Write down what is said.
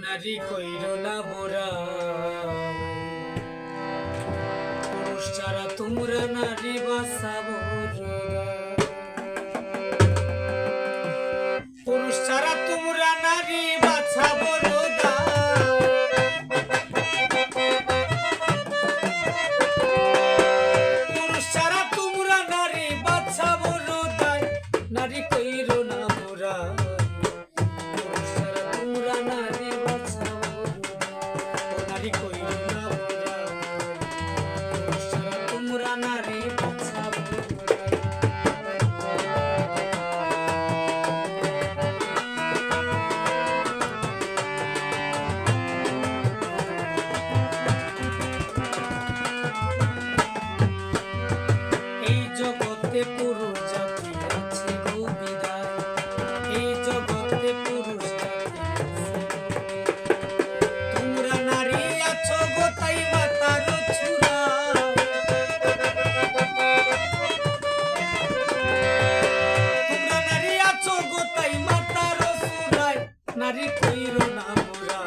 নারী কইর না বোরা, পুরুষ ছাড়া তোমরা নারী বাঁচাবো, পুরুষ ছাড়া তোমরা নারী বাঁচাবো রোদা। পুরুষ ছাড়া তোমরা নারী বাঁচাবো রোদায়, নারী কইর না বোরা, পুরুষ ছাড়া তোমরা নারী বাঁচাবো রোদা। নারী কইর না বোরা, পুরুষ ছাড়া তোমরা নারী বাঁচাবো রোদা। পুরুষ জাতি আছে গো বিদায়, এই জগতে পুরুষ জাতি আছে, তোমরা নারী আছো গো তাই মাতার ছুরা, তোমরা নারী আছো গো তাই মাতার ছুরায়, নারী কইর না বোরা,